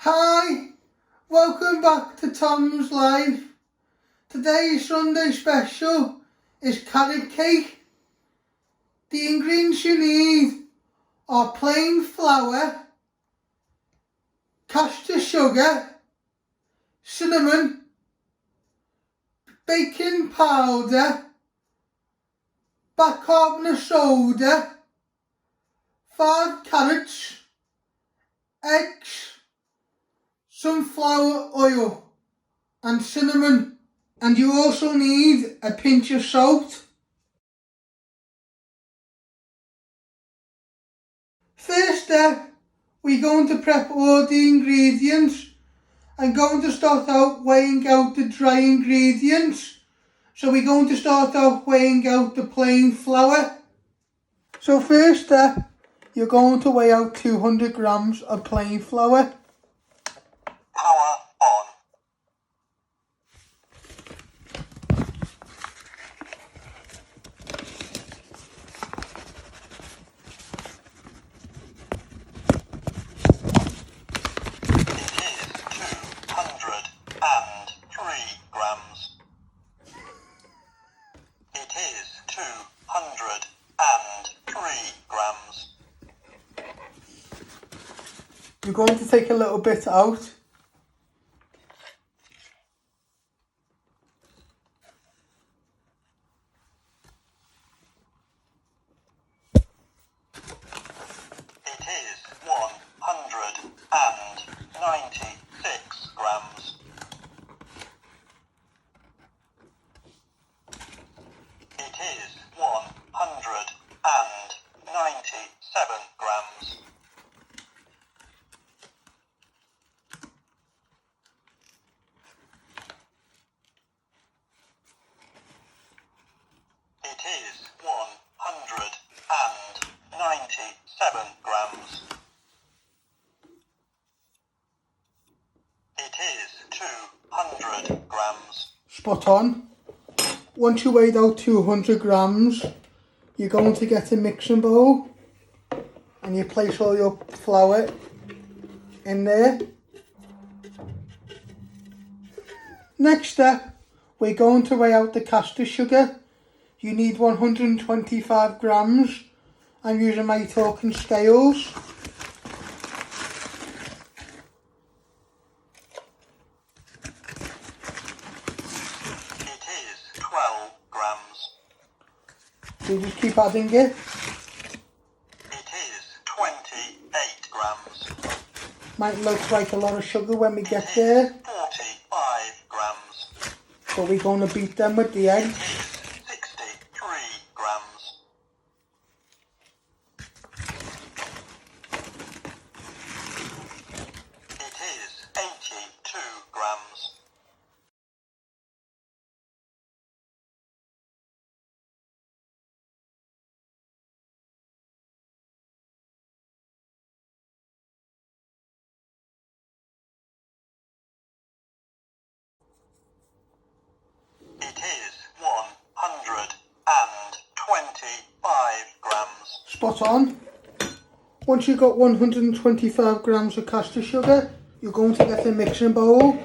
Hi, welcome back to Tom's Life. Today's Sunday special is carrot cake. The ingredients you need are plain flour, caster sugar, cinnamon, baking powder, bicarbonate soda, 5 carrots, eggs, sunflower oil and cinnamon, and you also need a pinch of salt. First step, we're going to prep all the ingredients. I'm going to start out weighing out the dry ingredients. So we're going to start out weighing out the plain flour. So first step, you're going to weigh out 200 grams of plain flour. Power on. It is 203 grams. You're going to take a little bit out. It is 196 grams. It is 197 grams. It is 197 grams. It is 200 grams. Spot on. Once you weighed out 200 grams, you're going to get a mixing bowl and you place all your flour in there. Next step, we're going to weigh out the caster sugar. You need 125 grams. I'm using my talking scales. It is 12 grams. So you just keep adding it. It is 28 grams. Might look like a lot of sugar when we get there, 45 grams. but we're going to beat them with the egg. It is 63 grams. It is 82 grams. It is 125 grams. Spot on. Once you've got 125 grams of caster sugar, you're going to get a mixing bowl.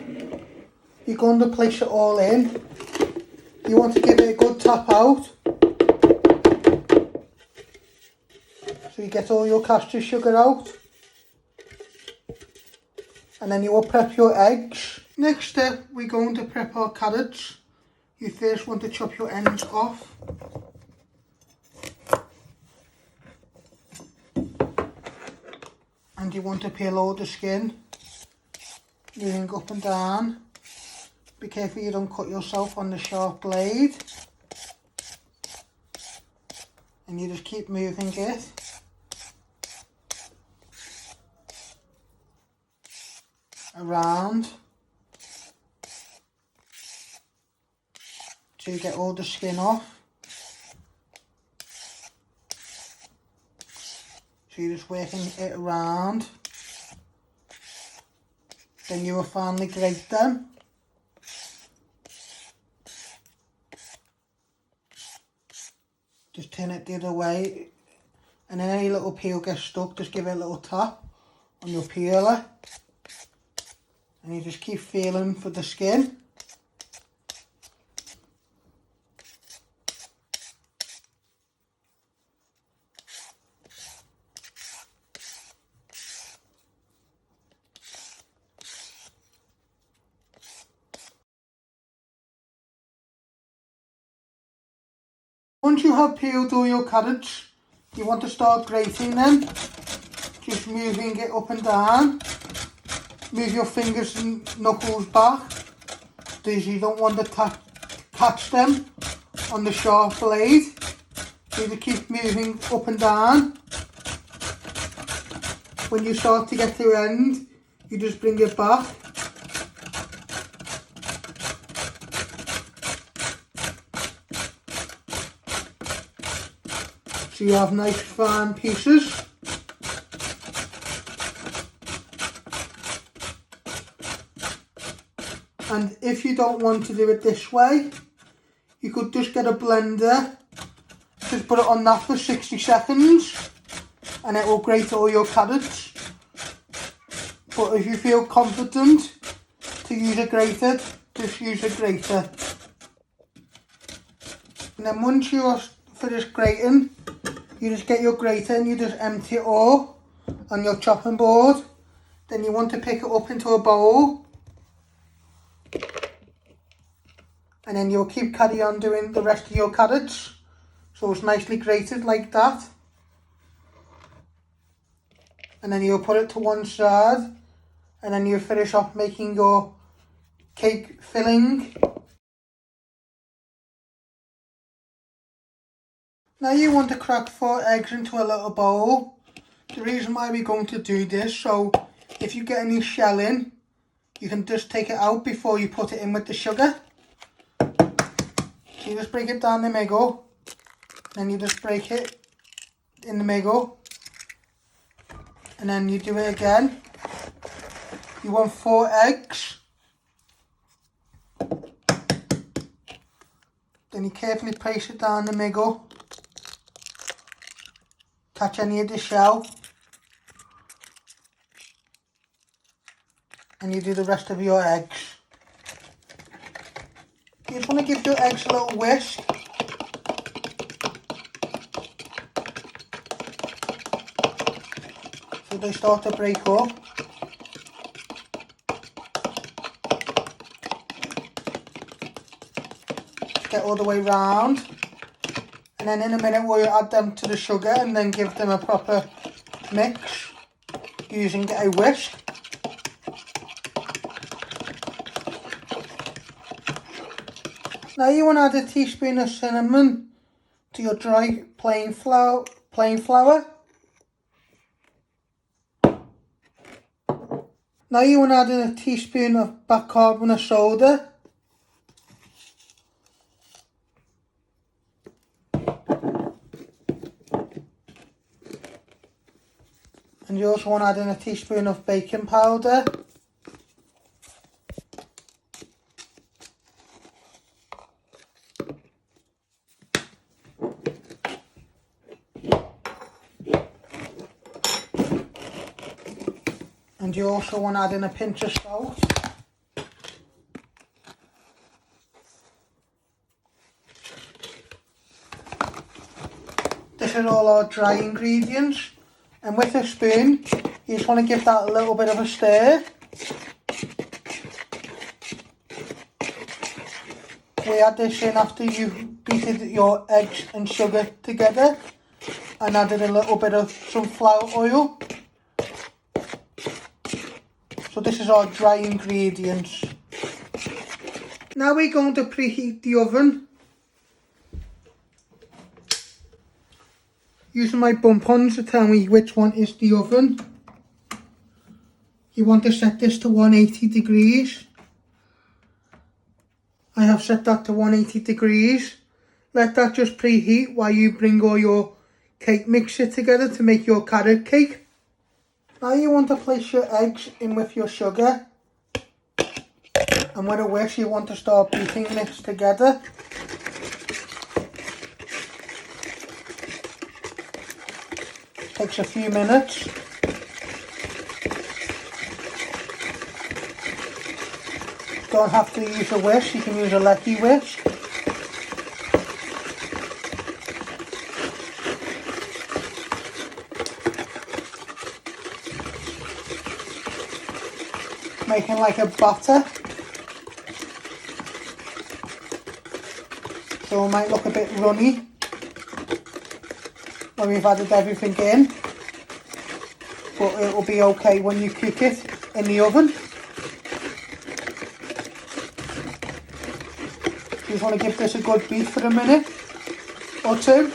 You're going to place it all in. You want to give it a good tap out. So you get all your caster sugar out. And then you will prep your eggs. Next step, we're going to prep our carrots. You first want to chop your ends off. And you want to peel all the skin, moving up and down. Be careful you don't cut yourself on the sharp blade. And you just keep moving it. Around. Till you get all the skin off. So you're just working it around. Then you will finally grate them. Just turn it the other way. And then any little peel gets stuck, just give it a little tap on your peeler. And you just keep feeling for the skin. Once you have peeled all your carrots, you want to start grating them. Just moving it up and down. Move your fingers and knuckles back, because you don't want to catch them on the sharp blade. So you keep moving up and down. When you start to get to the end, you just bring it back. So you have nice fine pieces. And if you don't want to do it this way, you could just get a blender, just put it on that for 60 seconds and it will grate all your carrots. But if you feel confident to use a grater, just use a grater. And then once you're finished grating, you just get your grater and you just empty it all on your chopping board. Then you want to pick it up into a bowl. And then you'll carry on doing the rest of your carrots. So it's nicely grated like that. And then you'll put it to one side. And then you'll finish off making your cake filling. Now you want to crack 4 eggs into a little bowl. The reason why we're going to do this, so if you get any shelling, you can just take it out before you put it in with the sugar. So you just break it down the middle, then you just break it in the middle, and then you do it again. You want 4 eggs. Then you carefully place it down the middle. Catch any of the shell. And you do the rest of your eggs. You just want to give your eggs a little whisk. So they start to break up. Get all the way round. And then in a minute we'll add them to the sugar and then give them a proper mix using a whisk. Now you want to add a teaspoon of cinnamon to your dry plain flour. Now you want to add in a teaspoon of bicarbonate soda. And you also want to add in a teaspoon of baking powder. And you also want to add in a pinch of salt. This is all our dry ingredients. And with a spoon, you just want to give that a little bit of a stir. We add this in after you've beaten your eggs and sugar together and added a little bit of sunflower oil. So this is our dry ingredients. Now we're going to preheat the oven. Using my bump-ons to tell me which one is the oven. You want to set this to 180 degrees. I have set that to 180 degrees. Let that just preheat while you bring all your cake mixture together to make your carrot cake. Now you want to place your eggs in with your sugar. And with a whisk you want to start beating this together. Takes a few minutes. Don't have to use a whisk, you can use a lecky whisk. Making like a batter. So it might look a bit runny when we've added everything in, but it will be okay when you cook it in the oven. You just want to give this a good beat for a minute or two.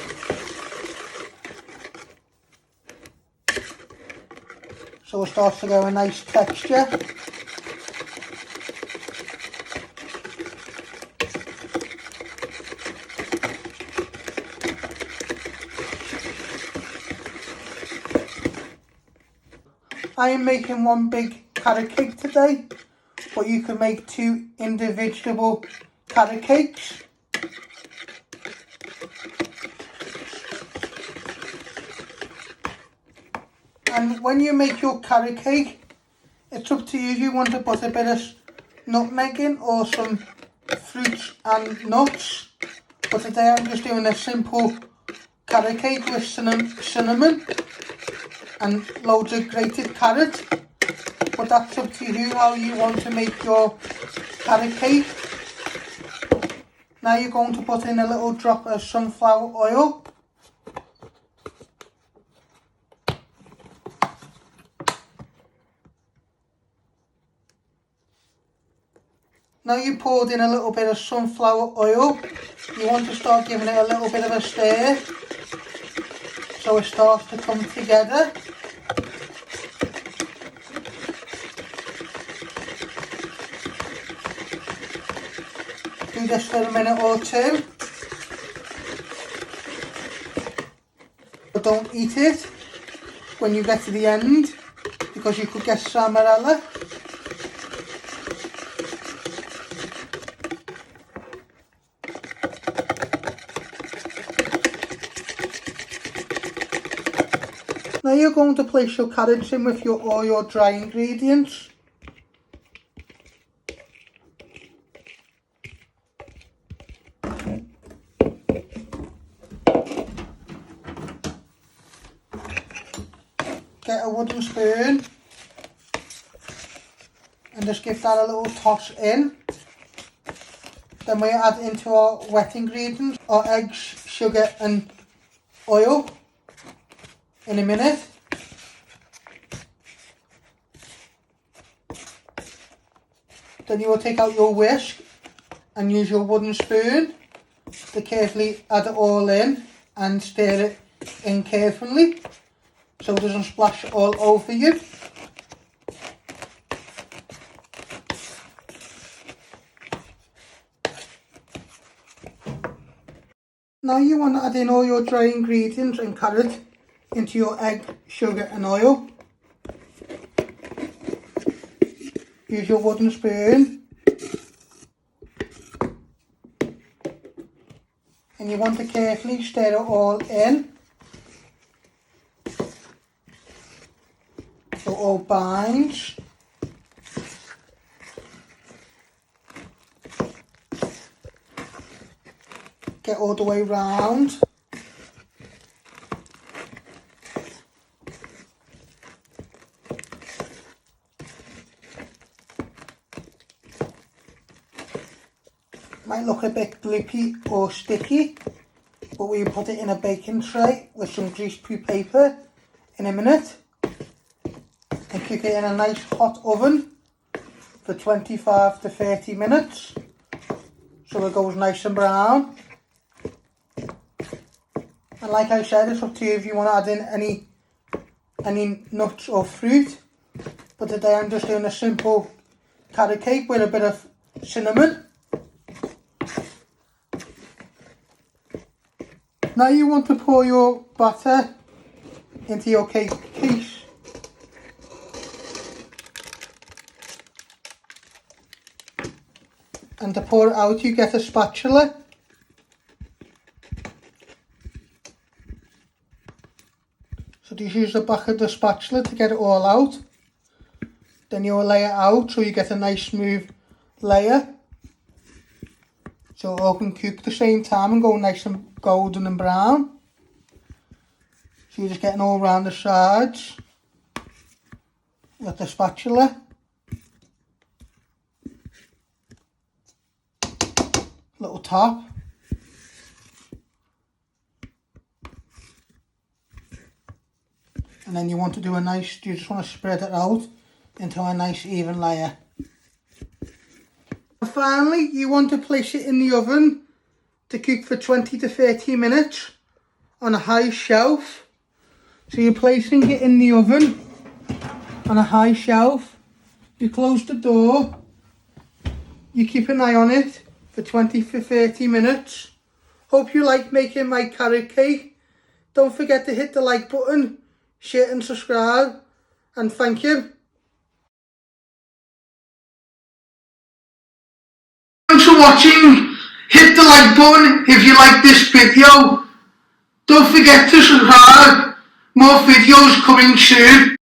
So it starts to get a nice texture. I am making one big carrot cake today, but you can make 2 individual carrot cakes. And when you make your carrot cake, it's up to you if you want to put a bit of nutmeg in or some fruits and nuts. But today I'm just doing a simple carrot cake with cinnamon and loads of grated carrot. But that's up to you how you want to make your carrot cake. Now you're going to put in a little drop of sunflower oil. Now you poured in a little bit of sunflower oil, you want to start giving it a little bit of a stir so it starts to come together. Do this for a minute or two. But don't eat it when you get to the end because you could get salmonella. Now you're going to place your carrots in with all your dry ingredients. Get a wooden spoon and just give that a little toss in. Then we add into our wet ingredients, our eggs, sugar and oil in a minute. Then you will take out your whisk and use your wooden spoon to carefully add it all in and stir it in carefully so it doesn't splash all over you. Now you want to add in all your dry ingredients and carrot into your egg, sugar and oil. Use your wooden spoon and you want to carefully stir it all in so it all binds. Get all the way round. Might look a bit gloopy or sticky, but we put it in a baking tray with some greaseproof paper in a minute and cook it in a nice hot oven for 25 to 30 minutes so it goes nice and brown. And like I said, it's up to you if you want to add in any nuts or fruit, but today I'm just doing a simple carrot cake with a bit of cinnamon. Now you want to pour your batter into your cake case. And to pour it out, you get a spatula. So just use the back of the spatula to get it all out. Then you'll lay it out so you get a nice smooth layer, so it all can cook at the same time and go nice and golden and brown. So you're just getting all around the sides with the spatula. Little top. And then you want to do you just want to spread it out into a nice even layer. And finally, you want to place it in the oven to cook for 20 to 30 minutes on a high shelf. So you're placing it in the oven on a high shelf. You close the door. You keep an eye on it for 20 to 30 minutes. Hope you like making my carrot cake. Don't forget to hit the like button, share and subscribe, and thank you. Thanks for watching. Hit the like button if you like this video. Don't forget to subscribe. More videos coming soon.